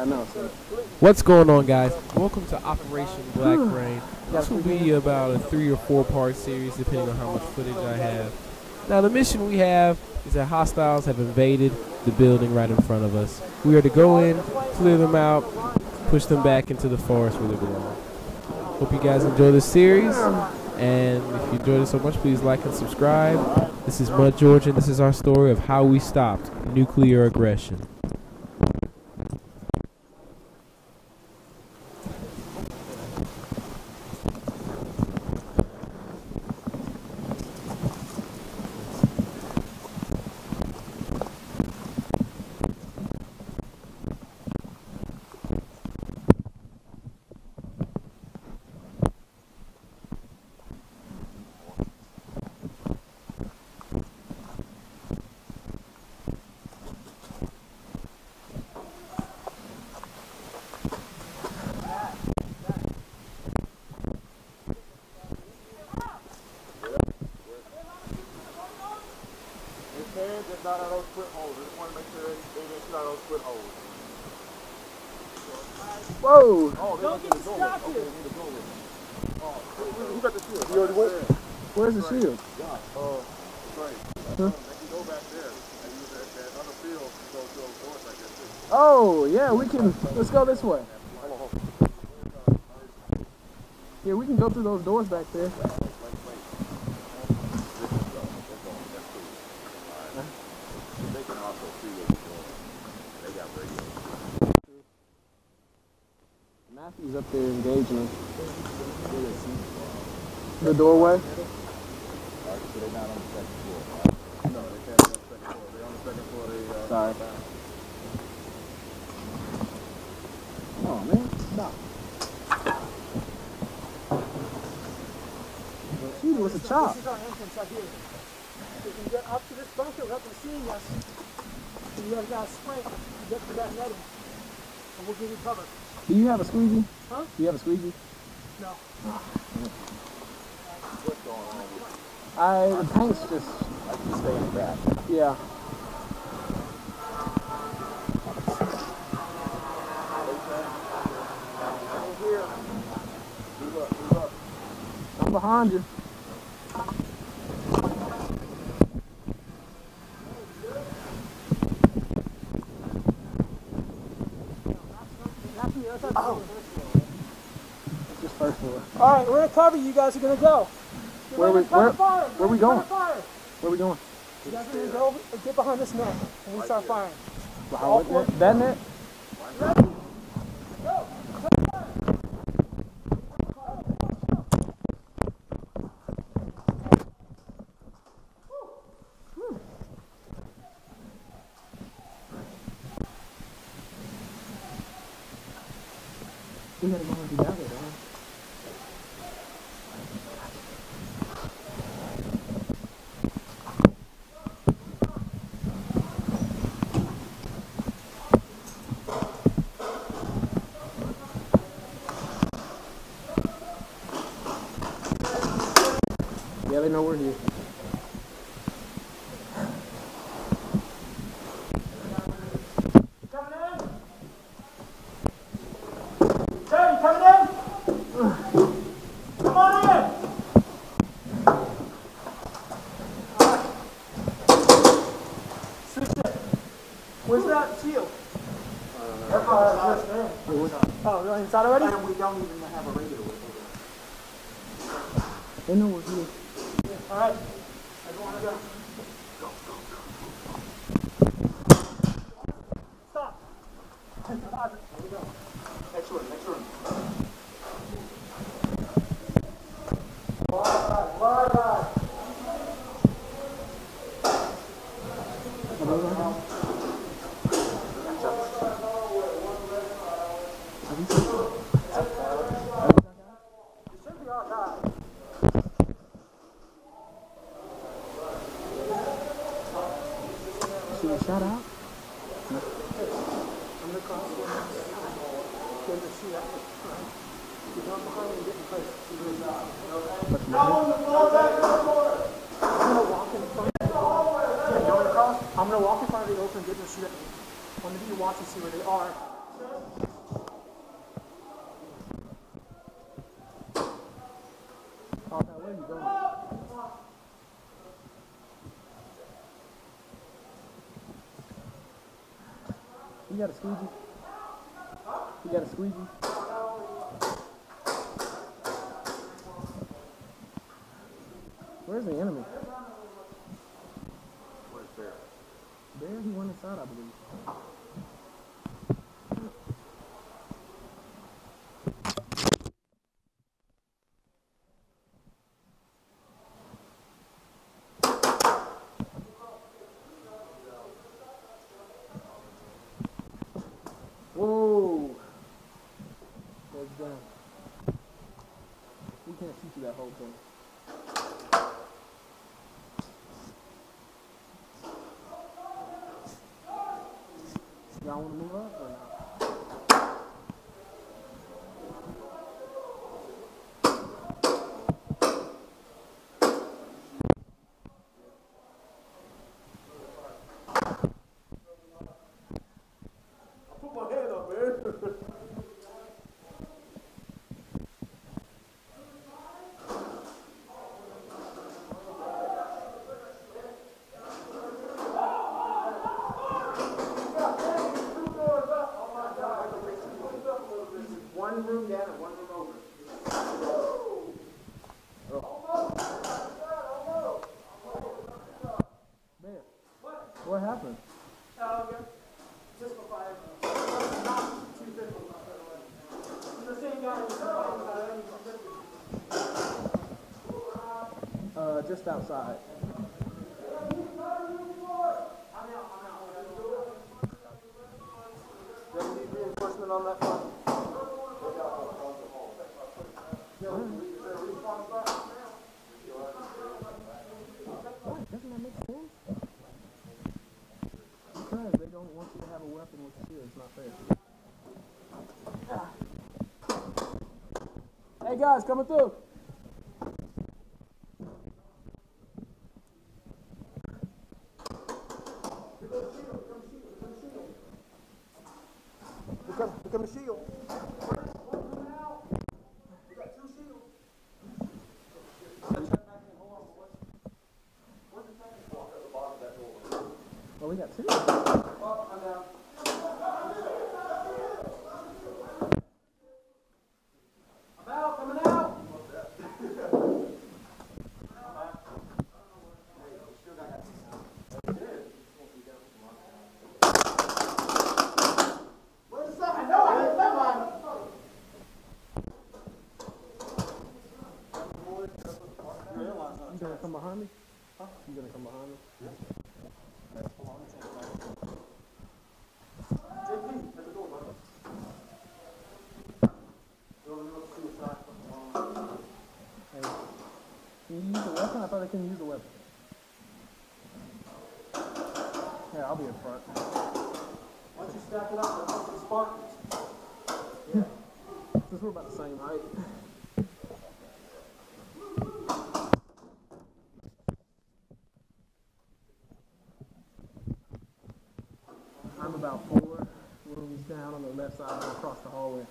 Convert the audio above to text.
I know. What's going on, guys? Welcome to Operation Black Rain. This will be about a 3 or 4 part series depending on how much footage I have. Now the mission we have is that hostiles have invaded the building right in front of us. We are to go in, clear them out, push them back into the forest where they belong. Hope you guys enjoy this series, and if you enjoyed it so much, please like and subscribe. This is Mud George, and this is our story of how we stopped nuclear aggression. Just not out of those footholds. I just want to make sure they didn't shoot out of those footholds. Whoa! Oh, don't get distracted. Okay, we need to go with it. Oh, who got the shield? You already went? Where's the shield? Straight. Huh? They can go back there and use that other field to go to those doors like that. Oh, yeah, we can. Let's go this way. Yeah, we can go through those doors back there. They can also see what we're doing. They got radio. Matthew's up there engaging them. The doorway? So they're not on the second floor. No, they can't be on the second floor. They're on the second floor. Sorry. Oh, man. Stop. Shoot, what's a chop? This is our entrance right here. You can get up to this bunker without them seeing us. And you have got to sprint to get to that netting. And we'll give you cover. Do you have a squeegee? Huh? Do you have a squeegee? No. What's going on with The paint's just... I can stay in the back. Yeah. Here. Move up. I'm behind you. Just first floor. All right, we're going to cover you. You guys are going to go. Where we going? Where Where we going? You guys are going to go get behind this net and we start firing. Behind what net? That net? Ready? Go. We gotta go and do that, don't we? Yeah, they know we're here. Where's that shield? Oh, really? Inside already? And we don't even have a radio with us. They know we're here. All right. Everyone go. Stop. Here we go. Next room. Right. Shout out. I'm going to cross the get the shoot out. You come behind and get in place. I'm going to walk in front of you. Yeah, going across. I'm going to walk in front of the open and get the shoot at me. One of you watch and see where they are. talk that way, you don't. You got a squeegee? You got a squeegee? Where's the enemy? Where's Bear? There, he went inside, I believe. Whoa! That's down. We can't teach you that whole thing. Y'all want to move up or not? I put my hand up, man. One room down and one room over. Man, what happened? Just for 5. Not 250. The same guy who's Just outside. Do you need reinforcement on that front? Doesn't that make sense? Because they don't want you to have a weapon with you. It's not fair. Hey guys, coming through. Become a shield. We got 2 shields. Well, we got 2. Oh, I'm down. I'm out, coming out. Where's the second? No, I hit that one. You gonna come behind me? Huh? You gonna come behind me? Hey, can you use a weapon? I thought I couldn't use a weapon. Yeah, I'll be in front. Once you stack it up, that's the Spartans. Yeah. Since we're about the same height. I'm about 4 rooms down on the left side and across the hallway.